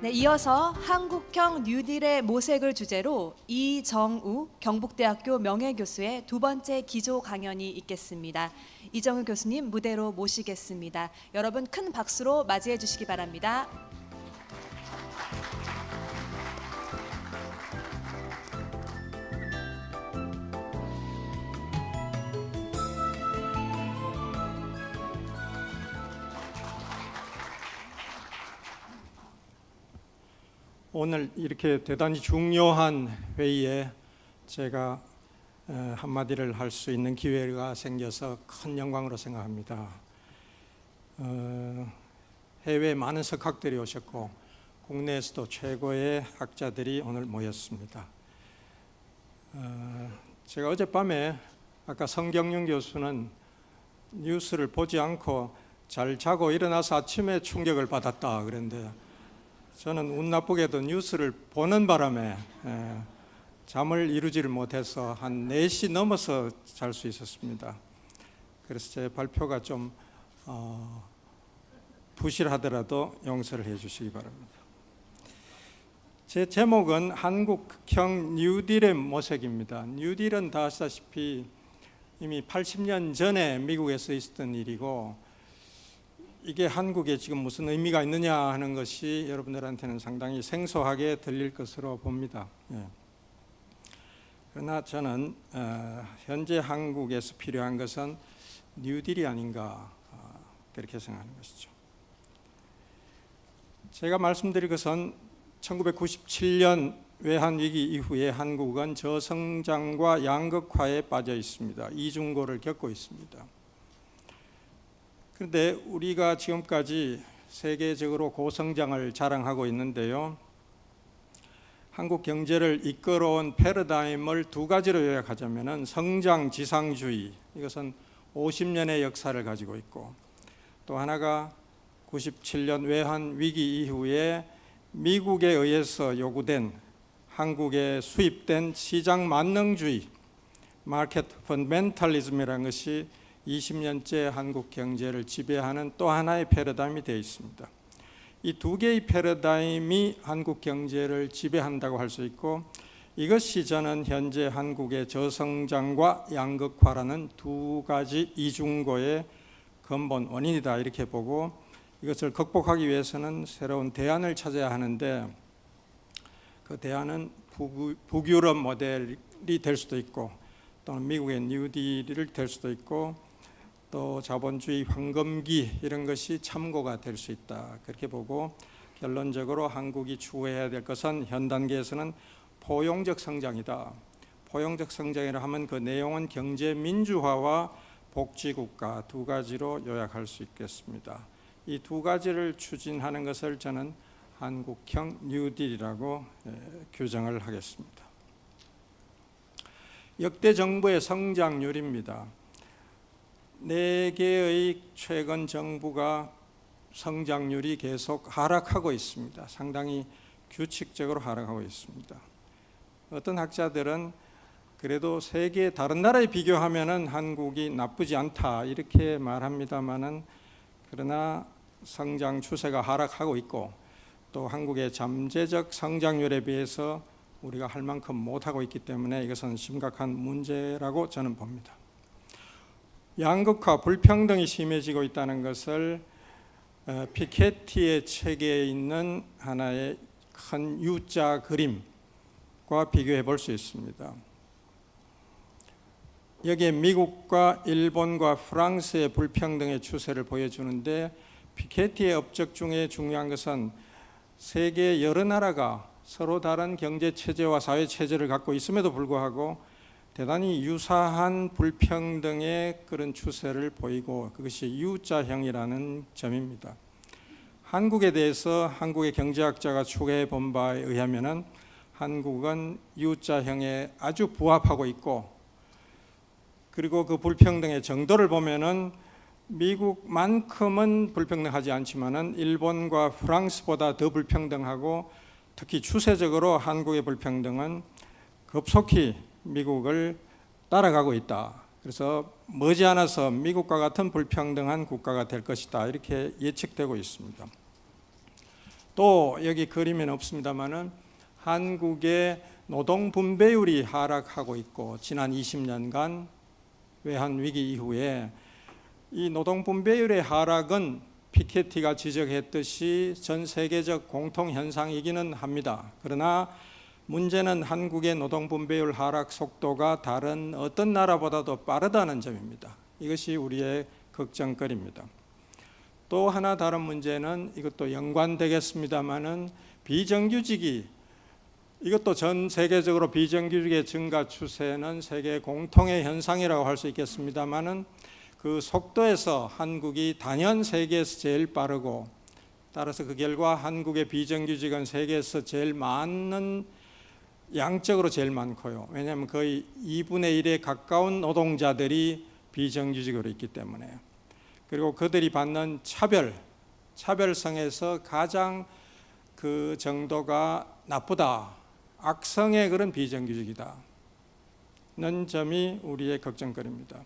네, 이어서 한국형 뉴딜의 모색을 주제로 이정우 경북대학교 명예교수의 두 번째 기조 강연이 있겠습니다. 이정우 교수님 무대로 모시겠습니다. 여러분 큰 박수로 맞이해 주시기 바랍니다. 오늘 이렇게 대단히 중요한 회의에 제가 한마디를 할 수 있는 기회가 생겨서 큰 영광으로 생각합니다. 해외에 많은 석학들이 오셨고 국내에서도 최고의 학자들이 오늘 모였습니다. 제가 어젯밤에 아까 성경윤 교수는 뉴스를 보지 않고 잘 자고 일어나서 아침에 충격을 받았다 그랬는데, 저는 운 나쁘게도 뉴스를 보는 바람에 잠을 이루지를 못해서 한 4시 넘어서 잘 수 있었습니다. 그래서 제 발표가 좀 부실하더라도 용서를 해 주시기 바랍니다. 제 제목은 한국형 뉴딜의 모색입니다. 뉴딜은 다 아시다시피 이미 80년 전에 미국에서 있었던 일이고, 이게 한국에 지금 무슨 의미가 있느냐 하는 것이 여러분들한테는 상당히 생소하게 들릴 것으로 봅니다. 그러나 저는 현재 한국에서 필요한 것은 뉴딜이 아닌가 그렇게 생각하는 것이죠. 제가 말씀드릴 것은 1997년 외환위기 이후에 한국은 저성장과 양극화에 빠져 있습니다. 이중고를 겪고 있습니다. 그런데 우리가 지금까지 세계적으로 고성장을 자랑하고 있는데요, 한국 경제를 이끌어온 패러다임을 두 가지로 요약하자면 성장 지상주의, 이것은 50년의 역사를 가지고 있고, 또 하나가 97년 외환위기 이후에 미국에 의해서 요구된 한국에 수입된 시장 만능주의, 마켓 펀더멘털리즘이라는 것이 20년째 한국 경제를 지배하는 또 하나의 패러다임이 되어 있습니다. 이 두 개의 패러다임이 한국 경제를 지배한다고 할 수 있고, 이것이 저는 현재 한국의 저성장과 양극화라는 두 가지 이중고의 근본 원인이다 이렇게 보고, 이것을 극복하기 위해서는 새로운 대안을 찾아야 하는데, 그 대안은 북유럽 모델이 될 수도 있고, 또는 미국의 뉴딜이 될 수도 있고, 또 자본주의 황금기 이런 것이 참고가 될 수 있다 그렇게 보고, 결론적으로 한국이 추구해야 될 것은 현 단계에서는 포용적 성장이다. 포용적 성장이라 하면 그 내용은 경제 민주화와 복지국가 두 가지로 요약할 수 있겠습니다. 이 두 가지를 추진하는 것을 저는 한국형 뉴딜이라고 규정을 하겠습니다. 역대 정부의 성장률입니다. 4개의 최근 정부가 성장률이 계속 하락하고 있습니다. 상당히 규칙적으로 하락하고 있습니다. 어떤 학자들은 그래도 세계 다른 나라에 비교하면 한국이 나쁘지 않다 이렇게 말합니다만은, 그러나 성장 추세가 하락하고 있고, 또 한국의 잠재적 성장률에 비해서 우리가 할 만큼 못하고 있기 때문에 이것은 심각한 문제라고 저는 봅니다. 양극화, 불평등이 심해지고 있다는 것을 피케티의 책에 있는 하나의 큰 U자 그림과 비교해 볼 수 있습니다. 여기에 미국과 일본과 프랑스의 불평등의 추세를 보여주는데, 피케티의 업적 중에 중요한 것은 세계 여러 나라가 서로 다른 경제 체제와 사회 체제를 갖고 있음에도 불구하고 대단히 유사한 불평등의 그런 추세를 보이고, 그것이 U자형이라는 점입니다. 한국에 대해서 한국의 경제학자가 추구해 본 바에 의하면 한국은 U자형에 아주 부합하고 있고, 그리고 그 불평등의 정도를 보면은 미국만큼은 불평등하지 않지만은 일본과 프랑스보다 더 불평등하고, 특히 추세적으로 한국의 불평등은 급속히 미국을 따라가고 있다. 그래서 머지않아서 미국과 같은 불평등한 국가가 될 것이다 이렇게 예측되고 있습니다. 또 여기 그림에는 없습니다만은 한국의 노동 분배율이 하락하고 있고 지난 20년간 외환 위기 이후에 이 노동 분배율의 하락은 피케티가 지적했듯이 전 세계적 공통 현상이기는 합니다. 그러나 문제는 한국의 노동 분배율 하락 속도가 다른 어떤 나라보다도 빠르다는 점입니다. 이것이 우리의 걱정거리입니다. 또 하나 다른 문제는 이것도 연관되겠습니다마는 비정규직이 이것도 전 세계적으로 비정규직의 증가 추세는 세계 공통의 현상이라고 할 수 있겠습니다마는 그 속도에서 한국이 단연 세계에서 제일 빠르고 따라서 그 결과 한국의 비정규직은 세계에서 제일 많은 양적으로 제일 많고요. 왜냐하면 거의 2분의 1에 가까운 노동자들이 비정규직으로 있기 때문에 그리고 그들이 받는 차별성에서 가장 그 정도가 나쁘다. 악성의 그런 비정규직이다. 는 점이 우리의 걱정거리입니다.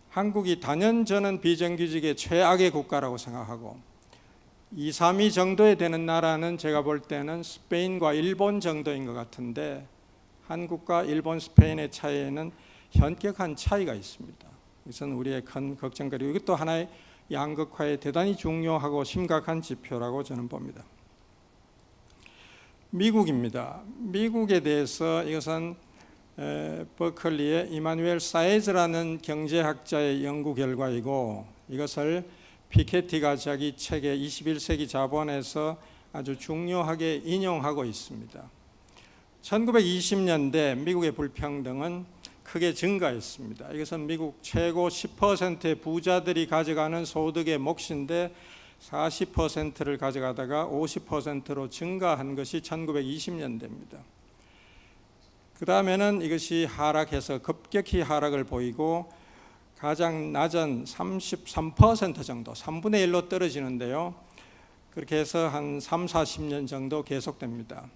한국이 단연 저는 비정규직의 최악의 국가라고 생각하고 2, 3위 정도에 되는 나라는 제가 볼 때는 스페인과 일본 정도인 것 같은데 한국과 일본, 스페인의 차이에는 현격한 차이가 있습니다. 이것은 우리의 큰 걱정거리고 이것도 하나의 양극화에 대단히 중요하고 심각한 지표라고 저는 봅니다. 미국입니다. 미국에 대해서 이것은 버클리의 이마누엘 사에즈라는 경제학자의 연구 결과이고 이것을 피케티가 자기 책의 21세기 자본에서 아주 중요하게 인용하고 있습니다. 1920년대 미국의 불평등은 크게 증가했습니다. 이것은 미국 최고 10%의 부자들이 가져가는 소득의 몫인데 40%를 가져가다가 50%로 증가한 것이 1920년대입니다. 그 다음에는 이것이 하락해서 급격히 하락을 보이고 가장 낮은 33% 정도, 3분의 1로 떨어지는데요. 그렇게 해서 한 3, 40년 정도 계속됩니다.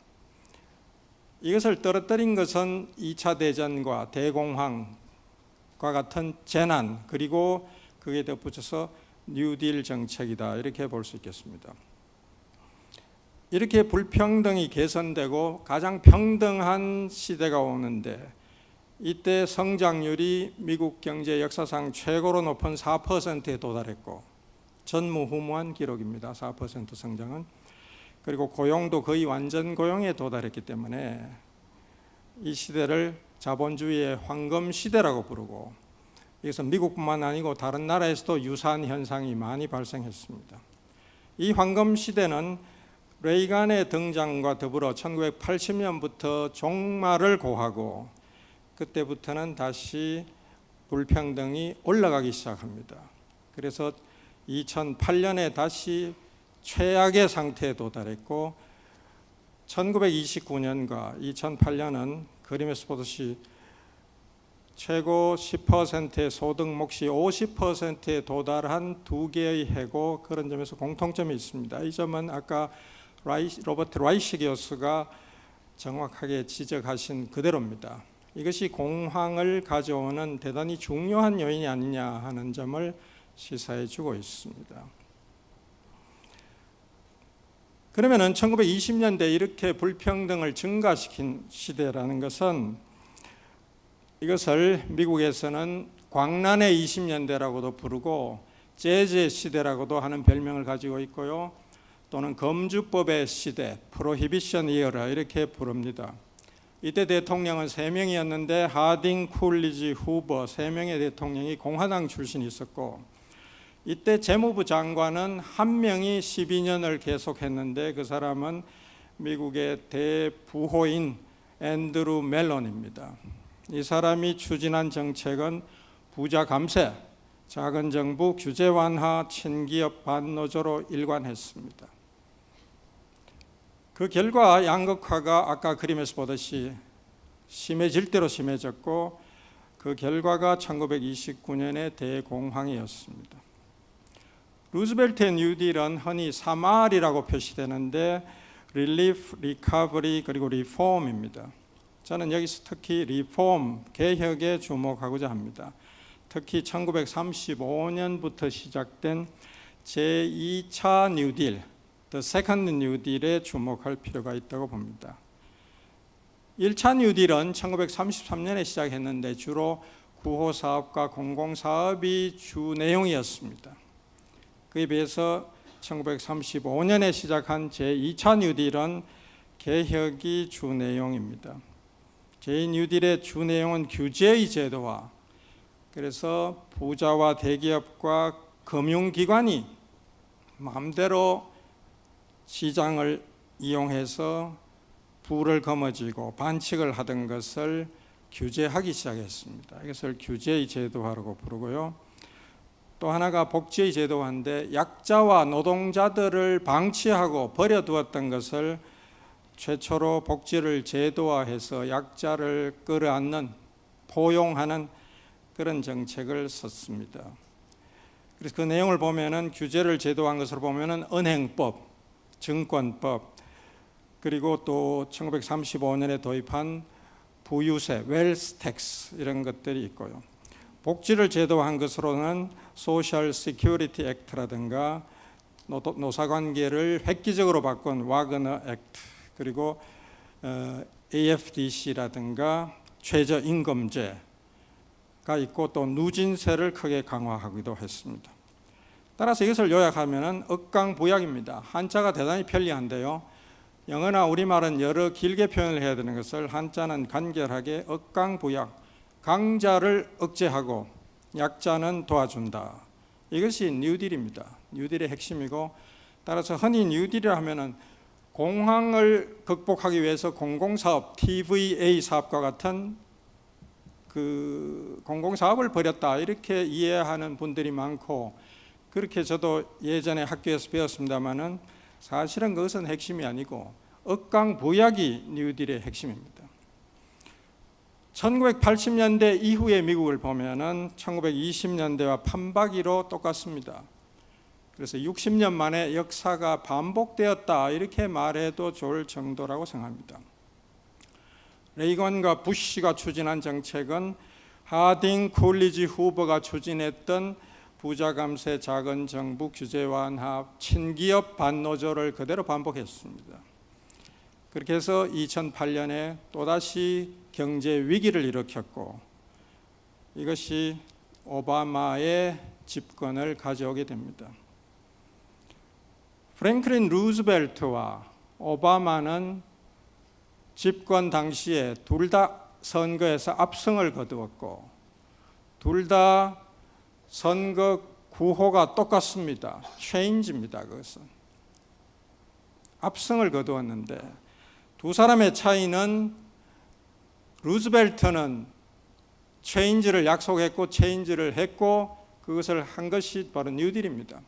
이것을 떨어뜨린 것은 2차 대전과 대공황과 같은 재난 그리고 그에 덧붙여서 뉴딜 정책이다 이렇게 볼 수 있겠습니다. 이렇게 불평등이 개선되고 가장 평등한 시대가 오는데 이때 성장률이 미국 경제 역사상 최고로 높은 4%에 도달했고 전무후무한 기록입니다. 4% 성장은. 그리고 고용도 거의 완전 고용에 도달했기 때문에 이 시대를 자본주의의 황금 시대라고 부르고 이것은 미국뿐만 아니고 다른 나라에서도 유사한 현상이 많이 발생했습니다. 이 황금 시대는 레이간의 등장과 더불어 1980년부터 종말을 고하고 그때부터는 다시 불평등이 올라가기 시작합니다. 그래서 2008년에 다시 최악의 상태에 도달했고 1929년과 2008년은 그림에서 보듯이 최고 10%의 소득 몫이 50%에 도달한 두 개의 해고 그런 점에서 공통점이 있습니다. 이 점은 아까 로버트 라이시 교수가 정확하게 지적하신 그대로입니다. 이것이 공황을 가져오는 대단히 중요한 요인이 아니냐 하는 점을 시사해 주고 있습니다. 그러면은 1920년대 이렇게 불평등을 증가시킨 시대라는 것은 이것을 미국에서는 광란의 20년대라고도 부르고 재즈 시대라고도 하는 별명을 가지고 있고요. 또는 검주법의 시대, 프로히비션 이어라 이렇게 부릅니다. 이때 대통령은 3명이었는데 하딩, 쿨리지, 후버 3명의 대통령이 공화당 출신이 있었고 이때 재무부 장관은 한 명이 12년을 계속했는데 그 사람은 미국의 대부호인 앤드루 멜론입니다. 이 사람이 추진한 정책은 부자 감세, 작은 정부, 규제 완화, 친기업 반노조로 일관했습니다. 그 결과 양극화가 아까 그림에서 보듯이 심해질 대로 심해졌고 그 결과가 1929년의 대공황이었습니다. 루즈벨트의 뉴딜은 흔히 3R이라고 표시되는데 Relief, Recovery 그리고 Reform입니다. 저는 여기서 특히 리폼, 개혁에 주목하고자 합니다. 특히 1935년부터 시작된 제2차 뉴딜, The Second New Deal에 주목할 필요가 있다고 봅니다. 1차 뉴딜은 1933년에 시작했는데 주로 구호사업과 공공사업이 주 내용이었습니다. 그에 비해서 1935년에 시작한 제2차 뉴딜은 개혁이 주 내용입니다. 제2뉴딜의 주 내용은 규제의 제도화, 그래서 부자와 대기업과 금융기관이 마음대로 시장을 이용해서 부를 거머쥐고 반칙을 하던 것을 규제하기 시작했습니다. 이것을 규제의 제도화라고 부르고요. 또 하나가 복지의 제도화인데 약자와 노동자들을 방치하고 버려두었던 것을 최초로 복지를 제도화해서 약자를 끌어안는, 포용하는 그런 정책을 썼습니다. 그래서 그 내용을 보면은 규제를 제도화한 것으로 보면은 은행법, 증권법, 그리고 또 1935년에 도입한 부유세, 웰스 텍스 이런 것들이 있고요. 복지를 제도화한 것으로는 소셜 시큐리티 액트라든가 노사관계를 획기적으로 바꾼 와그너 액트, 그리고 AFDC라든가 최저임금제가 있고 또 누진세를 크게 강화하기도 했습니다. 따라서 이것을 요약하면 억강부약입니다. 한자가 대단히 편리한데요. 영어나 우리말은 여러 길게 표현을 해야 되는 것을 한자는 간결하게 억강부약, 강자를 억제하고 약자는 도와준다. 이것이 뉴딜입니다. 뉴딜의 핵심이고, 따라서 흔히 뉴딜이라 하면은 공황을 극복하기 위해서 공공사업, TVA 사업과 같은 그 공공사업을 벌였다 이렇게 이해하는 분들이 많고, 그렇게 저도 예전에 학교에서 배웠습니다마는 사실은 그것은 핵심이 아니고 억강부약이 뉴딜의 핵심입니다. 1980년대 이후의 미국을 보면은 1920년대와 판박이로 똑같습니다. 그래서 60년 만에 역사가 반복되었다 이렇게 말해도 좋을 정도라고 생각합니다. 레이건과 부시가 추진한 정책은 하딩, 쿨리지, 후보가 추진했던 부자 감세, 작은 정부, 규제 완화, 친기업 반노조를 그대로 반복했습니다. 그렇게 해서 2008년에 또다시 경제 위기를 일으켰고, 이것이 오바마의 집권을 가져오게 됩니다. 프랭클린 루즈벨트와 오바마는 집권 당시에 둘 다 선거에서 압승을 거두었고, 둘 다 선거 구호가 똑같습니다. 체인지입니다. 그것은 압승을 거두었는데, 두 사람의 차이는 루즈벨트는 체인지를 약속했고 체인지를 했고 그것을 한 것이 바로 뉴딜입니다.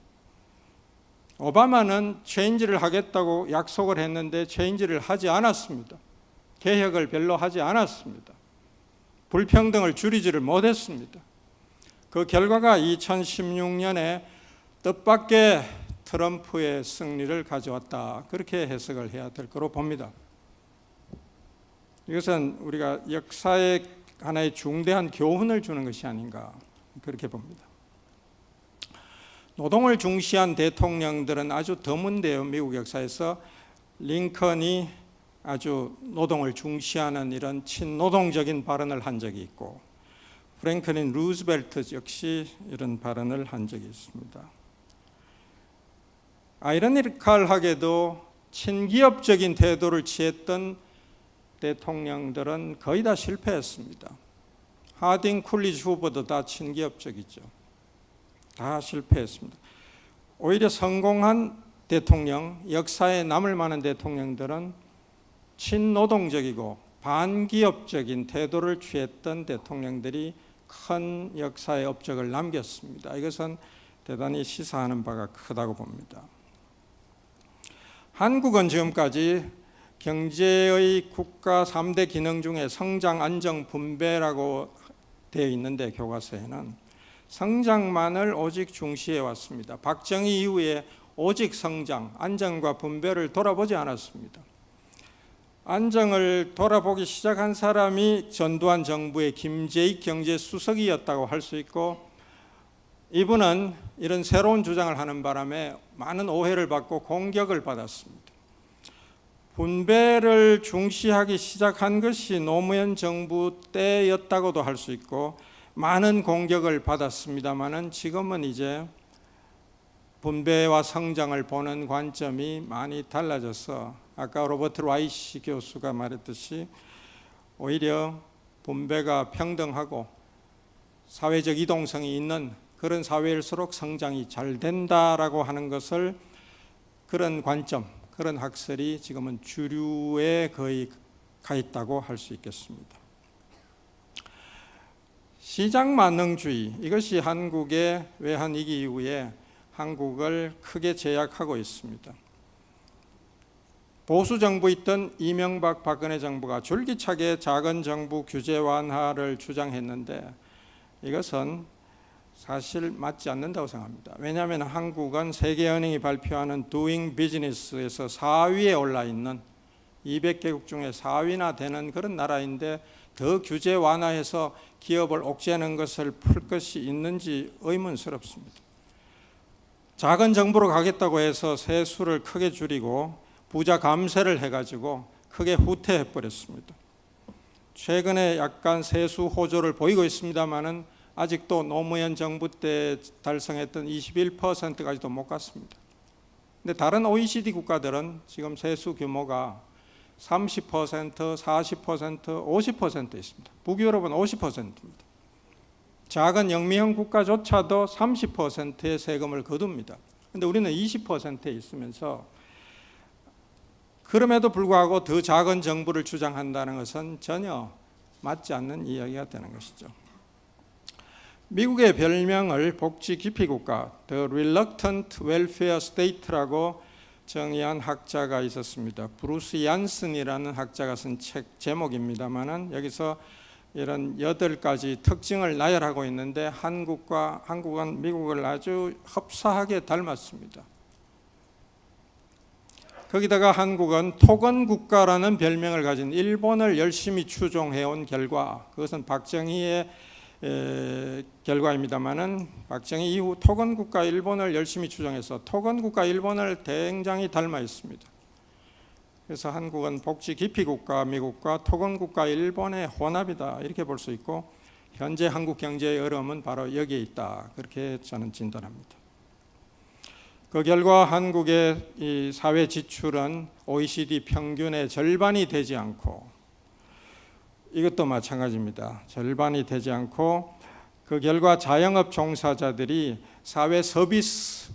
오바마는 체인지를 하겠다고 약속을 했는데 체인지를 하지 않았습니다. 개혁을 별로 하지 않았습니다. 불평등을 줄이지를 못했습니다. 그 결과가 2016년에 뜻밖의 트럼프의 승리를 가져왔다. 그렇게 해석을 해야 될 거로 봅니다. 이것은 우리가 역사의 하나의 중대한 교훈을 주는 것이 아닌가 그렇게 봅니다. 노동을 중시한 대통령들은 아주 드문데요. 미국 역사에서 링컨이 아주 노동을 중시하는 이런 친노동적인 발언을 한 적이 있고, 프랭클린 루즈벨트 역시 이런 발언을 한 적이 있습니다. 아이러니컬하게도 친기업적인 태도를 취했던 대통령들은 거의 다 실패했습니다. 하딩, 쿨리지 후보도 다 친기업적이죠. 다 실패했습니다. 오히려 성공한 대통령, 역사에 남을 만한 대통령들은 친노동적이고 반기업적인 태도를 취했던 대통령들이 큰 역사의 업적을 남겼습니다. 이것은 대단히 시사하는 바가 크다고 봅니다. 한국은 지금까지 경제의 국가 3대 기능 중에 성장, 안정, 분배라고 되어 있는데 교과서에는 성장만을 오직 중시해 왔습니다. 박정희 이후에 오직 성장, 안정과 분배를 돌아보지 않았습니다. 안정을 돌아보기 시작한 사람이 전두환 정부의 김재익 경제수석이었다고 할 수 있고, 이분은 이런 새로운 주장을 하는 바람에 많은 오해를 받고 공격을 받았습니다. 분배를 중시하기 시작한 것이 노무현 정부 때였다고도 할 수 있고 많은 공격을 받았습니다마는 지금은 이제 분배와 성장을 보는 관점이 많이 달라져서 아까 로버트 라이시 교수가 말했듯이 오히려 분배가 평등하고 사회적 이동성이 있는 그런 사회일수록 성장이 잘 된다라고 하는 것을 그런 관점, 그런 학설이 지금은 주류에 거의 가 있다고 할 수 있겠습니다. 시장 만능주의, 이것이 한국의 외환위기 이후에 한국을 크게 제약하고 있습니다. 보수 정부 있던 이명박 박근혜 정부가 줄기차게 작은 정부 규제 완화를 주장했는데 이것은 사실 맞지 않는다고 생각합니다. 왜냐하면 한국은 세계은행이 발표하는 Doing Business에서 4위에 올라 있는 200개국 중에 4위나 되는 그런 나라인데 더 규제 완화해서 기업을 옥죄는 것을 풀 것이 있는지 의문스럽습니다. 작은 정부로 가겠다고 해서 세수를 크게 줄이고 부자 감세를 해가지고 크게 후퇴해버렸습니다. 최근에 약간 세수 호조를 보이고 있습니다마는 아직도 노무현 정부 때 달성했던 21%까지도 못 갔습니다. 근데 다른 OECD 국가들은 지금 세수 규모가 30%, 40%, 50% 있습니다. 북유럽은 50%입니다. 작은 영미형 국가조차도 30%의 세금을 거둡니다. 그런데 우리는 20%에 있으면서 그럼에도 불구하고 더 작은 정부를 주장한다는 것은 전혀 맞지 않는 이야기가 되는 것이죠. 미국의 별명을 복지 기피 국가, The Reluctant Welfare State라고 정의한 학자가 있었습니다. 브루스 얀슨이라는 학자가 쓴 책 제목입니다만은 여기서 이런 8가지 특징을 나열하고 있는데 한국은 미국을 아주 흡사하게 닮았습니다. 거기다가 한국은 토건 국가라는 별명을 가진 일본을 열심히 추종해온 결과, 그것은 박정희의 결과입니다만은 박정희 이후 토건 국가 일본을 열심히 추종해서 토건 국가 일본을 굉장히 닮아 있습니다. 그래서 한국은 복지 기피 국가 미국과 토건 국가 일본의 혼합이다 이렇게 볼 수 있고 현재 한국 경제의 어려움은 바로 여기에 있다 그렇게 저는 진단합니다. 그 결과 한국의 이 사회 지출은 OECD 평균의 절반이 되지 않고 이것도 마찬가지입니다. 절반이 되지 않고 그 결과 자영업 종사자들이 사회 서비스,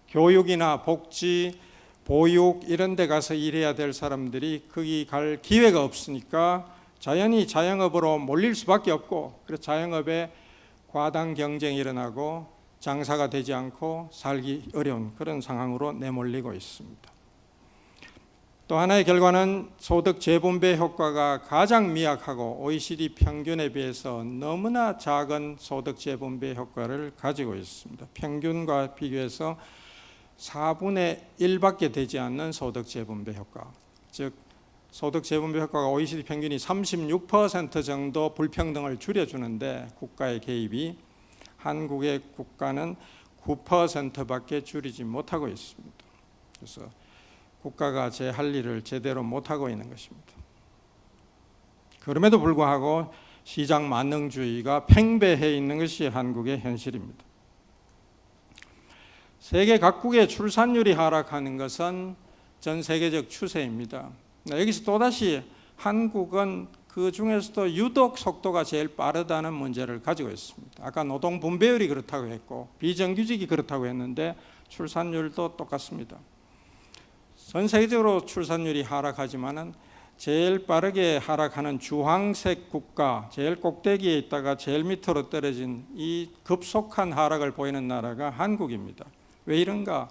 교육이나 복지, 보육 이런 데 가서 일해야 될 사람들이 거기 갈 기회가 없으니까 자연히 자영업으로 몰릴 수밖에 없고 그래서 자영업에 과당 경쟁이 일어나고 장사가 되지 않고 살기 어려운 그런 상황으로 내몰리고 있습니다. 또 하나의 결과는 소득 재분배 효과가 가장 미약하고 OECD 평균에 비해서 너무나 작은 소득 재분배 효과를 가지고 있습니다. 평균과 비교해서 4분의 1밖에 되지 않는 소득 재분배 효과, 즉 소득 재분배 효과가 OECD 평균이 36% 정도 불평등을 줄여주는데 국가의 개입이 한국의 국가는 9%밖에 줄이지 못하고 있습니다. 그래서 국가가 제 할 일을 제대로 못하고 있는 것입니다. 그럼에도 불구하고 시장 만능주의가 팽배해 있는 것이 한국의 현실입니다. 세계 각국의 출산율이 하락하는 것은 전 세계적 추세입니다. 여기서 또다시 한국은 그 중에서도 유독 속도가 제일 빠르다는 문제를 가지고 있습니다. 아까 노동 분배율이 그렇다고 했고 비정규직이 그렇다고 했는데 출산율도 똑같습니다. 전 세계적으로 출산율이 하락하지만은 제일 빠르게 하락하는 주황색 국가, 제일 꼭대기에 있다가 제일 밑으로 떨어진 이 급속한 하락을 보이는 나라가 한국입니다. 왜 이런가?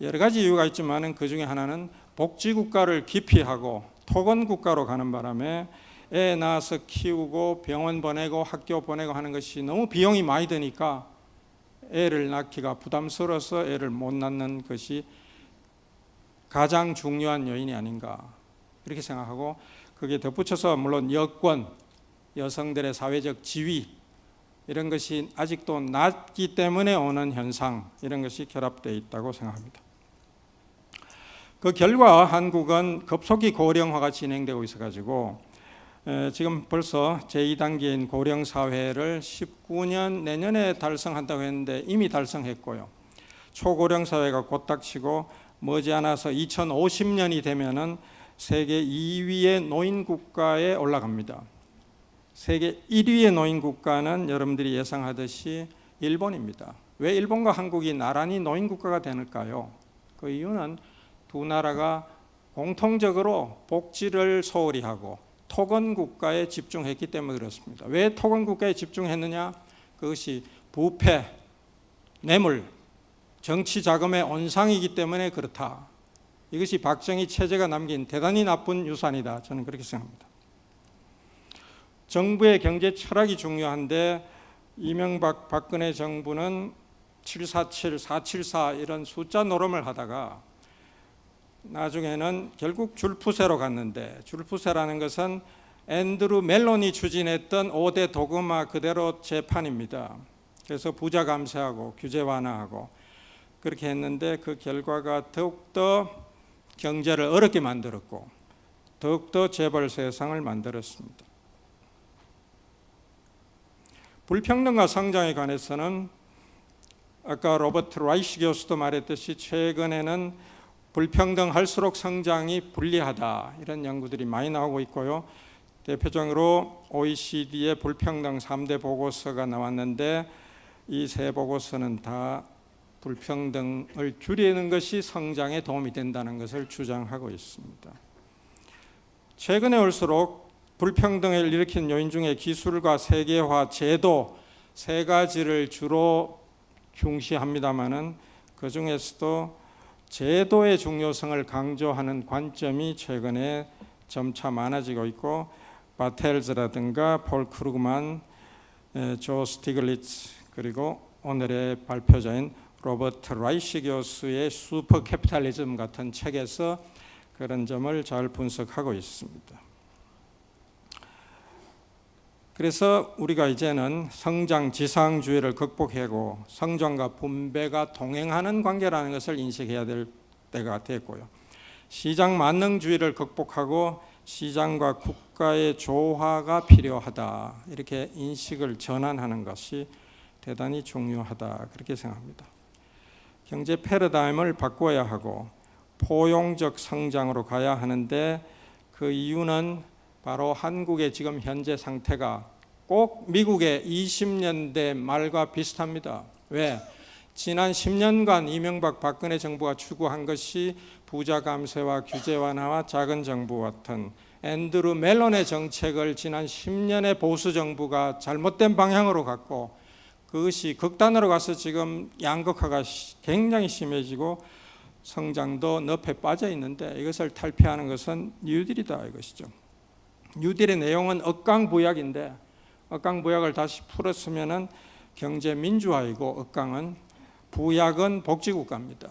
여러 가지 이유가 있지만은 그 중에 하나는 복지 국가를 기피하고 토건 국가로 가는 바람에 애 낳아서 키우고 병원 보내고 학교 보내고 하는 것이 너무 비용이 많이 드니까 애를 낳기가 부담스러워서 애를 못 낳는 것이 가장 중요한 요인이 아닌가 그렇게 생각하고 거기에 덧붙여서 물론 여권, 여성들의 사회적 지위 이런 것이 아직도 낮기 때문에 오는 현상, 이런 것이 결합되어 있다고 생각합니다. 그 결과 한국은 급속히 고령화가 진행되고 있어가지고 지금 벌써 제2단계인 고령사회를 19년 내년에 달성한다고 했는데 이미 달성했고요. 초고령 사회가 곧 닥치고 머지않아서 2050년이 되면은 세계 2위의 노인 국가에 올라갑니다. 세계 1위의 노인 국가는 여러분들이 예상하듯이 일본입니다. 왜 일본과 한국이 나란히 노인 국가가 되는가요? 그 이유는 두 나라가 공통적으로 복지를 소홀히 하고 토건 국가에 집중했기 때문에 그렇습니다. 왜 토건 국가에 집중했느냐? 그것이 부패, 뇌물, 정치 자금의 온상이기 때문에 그렇다. 이것이 박정희 체제가 남긴 대단히 나쁜 유산이다. 저는 그렇게 생각합니다. 정부의 경제 철학이 중요한데 이명박 박근혜 정부는 747, 474 이런 숫자 노름을 하다가 나중에는 결국 줄푸세로 갔는데, 줄푸세라는 것은 앤드루 멜론이 추진했던 5대 도그마 그대로 재판입니다. 그래서 부자 감세하고 규제 완화하고 그렇게 했는데 그 결과가 더욱더 경제를 어렵게 만들었고 더욱더 재벌 세상을 만들었습니다. 불평등과 성장에 관해서는 아까 로버트 라이시 교수도 말했듯이 최근에는 불평등할수록 성장이 불리하다, 이런 연구들이 많이 나오고 있고요. 대표적으로 OECD의 불평등 3대 보고서가 나왔는데 이 세 보고서는 다 불평등을 줄이는 것이 성장에 도움이 된다는 것을 주장하고 있습니다. 최근에 올수록 불평등을 일으킨 요인 중에 기술과 세계화, 제도 세 가지를 주로 중시합니다마는 그 중에서도 제도의 중요성을 강조하는 관점이 최근에 점차 많아지고 있고 바텔즈라든가 폴 크루그만, 조 스티글리츠, 그리고 오늘의 발표자인 로버트 라이시 교수의 슈퍼 캐피탈리즘 같은 책에서 그런 점을 잘 분석하고 있습니다. 그래서 우리가 이제는 성장 지상주의를 극복하고 성장과 분배가 동행하는 관계라는 것을 인식해야 될 때가 됐고요. 시장 만능주의를 극복하고 시장과 국가의 조화가 필요하다, 이렇게 인식을 전환하는 것이 대단히 중요하다, 그렇게 생각합니다. 경제 패러다임을 바꿔야 하고 포용적 성장으로 가야 하는데 그 이유는 바로 한국의 지금 현재 상태가 꼭 미국의 20년대 말과 비슷합니다. 왜? 지난 10년간 이명박 박근혜 정부가 추구한 것이 부자 감세와 규제 완화와 작은 정부 같은 앤드루 멜론의 정책을 지난 10년의 보수 정부가 잘못된 방향으로 갔고 그것이 극단으로 가서 지금 양극화가 굉장히 심해지고 성장도 늪에 빠져 있는데 이것을 탈피하는 것은 뉴딜이다, 이것이죠. 뉴딜의 내용은 억강부약인데 억강부약을 다시 풀었으면은 경제 민주화이고 억강은 부약은 복지국가입니다.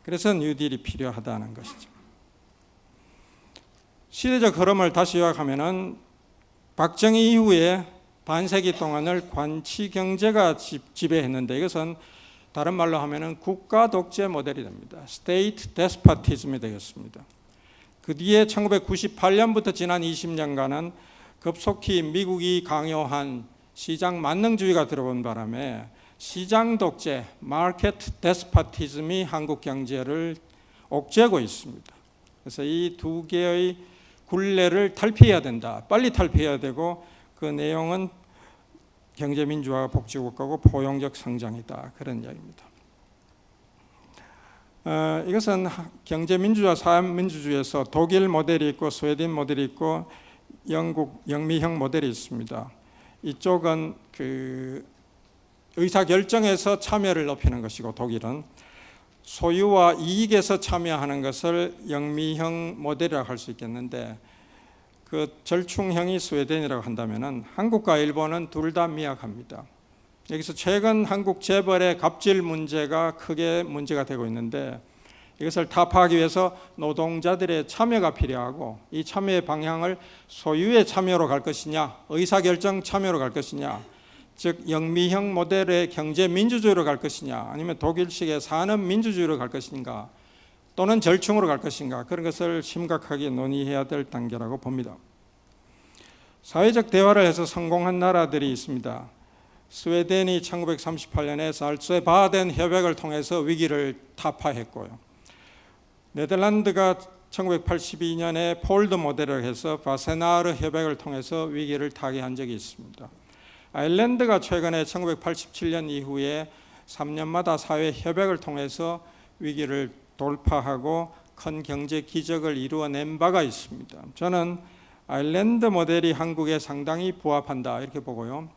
그래서 뉴딜이 필요하다는 것이죠. 시대적 흐름을 다시 요약하면은 박정희 이후에 반세기 동안을 관치 경제가 지배했는데 이것은 다른 말로 하면은 국가 독재 모델이 됩니다. 스테이트 데스포티즘이 되었습니다. 그 뒤에 1998년부터 지난 20년간은 급속히 미국이 강요한 시장 만능주의가 들어온 바람에 시장 독재, 마켓 데스포티즘이 한국 경제를 옥죄고 있습니다. 그래서 이 두 개의 굴레를 탈피해야 된다. 빨리 탈피해야 되고 그 내용은 경제민주화가 복지국가고 포용적 성장이다, 그런 이야기입니다. 이것은 경제민주화, 사회민주주의에서 독일 모델이 있고 스웨덴 모델이 있고 영국 영미형 모델이 있습니다. 이쪽은 그 의사결정에서 참여를 높이는 것이고 독일은 소유와 이익에서 참여하는 것을 영미형 모델이라고 할 수 있겠는데 그 절충형이 스웨덴이라고 한다면은 한국과 일본은 둘 다 미약합니다. 여기서 최근 한국 재벌의 갑질 문제가 크게 문제가 되고 있는데 이것을 타파하기 위해서 노동자들의 참여가 필요하고, 이 참여의 방향을 소유의 참여로 갈 것이냐, 의사결정 참여로 갈 것이냐, 즉 영미형 모델의 경제 민주주의로 갈 것이냐, 아니면 독일식의 산업 민주주의로 갈 것인가, 또는 절충으로 갈 것인가, 그런 것을 심각하게 논의해야 될 단계라고 봅니다. 사회적 대화를 해서 성공한 나라들이 있습니다. 스웨덴이 1938년에 살츠바덴 협약을 통해서 위기를 타파했고요. 네덜란드가 1982년에 폴드 모델을 해서 바세나르 협약을 통해서 위기를 타개한 적이 있습니다. 아일랜드가 최근에 1987년 이후에 3년마다 사회 협약을 통해서 위기를 돌파하고 큰 경제 기적을 이루어낸 바가 있습니다. 저는 아일랜드 모델이 한국에 상당히 부합한다 이렇게 보고요.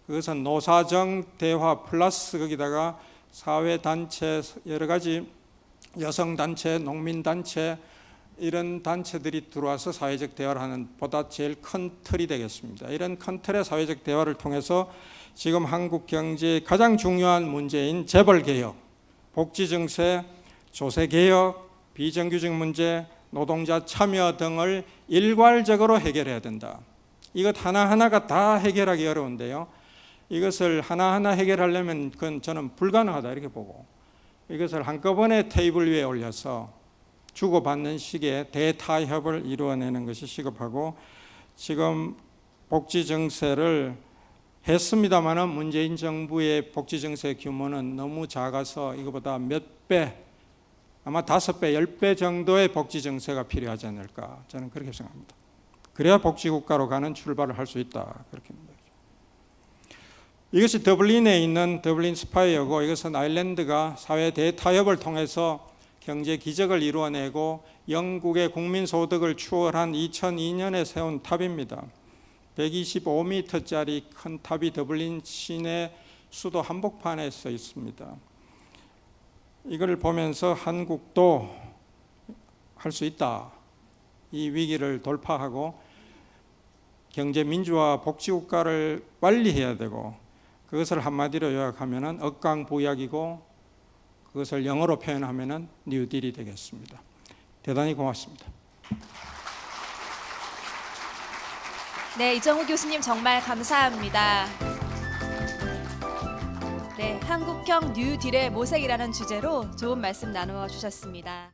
그것은 노사정 대화 플러스 거기다가 사회단체, 여러 가지 여성단체, 농민단체, 이런 단체들이 들어와서 사회적 대화를 하는 보다 제일 큰 틀이 되겠습니다. 이런 큰 틀의 사회적 대화를 통해서 지금 한국 경제의 가장 중요한 문제인 재벌개혁, 복지증세, 조세개혁, 비정규직 문제, 노동자 참여 등을 일괄적으로 해결해야 된다. 이것 하나하나가 다 해결하기 어려운데요. 이것을 하나하나 해결하려면 그건 저는 불가능하다 이렇게 보고, 이것을 한꺼번에 테이블 위에 올려서 주고받는 식의 대타협을 이루어내는 것이 시급하고, 지금 복지증세를 했습니다마는 문재인 정부의 복지증세 규모는 너무 작아서 이거보다 몇 배, 아마 5배, 10배 정도의 복지증세가 필요하지 않을까, 저는 그렇게 생각합니다. 그래야 복지국가로 가는 출발을 할 수 있다, 그렇게 봅니다. 이것이 더블린에 있는 더블린 스파이어고, 이것은 아일랜드가 사회 대타협을 통해서 경제 기적을 이루어내고 영국의 국민소득을 추월한 2002년에 세운 탑입니다. 125m짜리 큰 탑이 더블린 시내 수도 한복판에 서 있습니다. 이걸 보면서 한국도 할 수 있다. 이 위기를 돌파하고 경제 민주화 복지국가를 빨리 해야 되고, 그것을 한마디로 요약하면 억강부약이고, 그것을 영어로 표현하면 뉴딜이 되겠습니다. 대단히 고맙습니다. 네, 이정우 교수님 정말 감사합니다. 네, 한국형 뉴딜의 모색이라는 주제로 좋은 말씀 나누어 주셨습니다.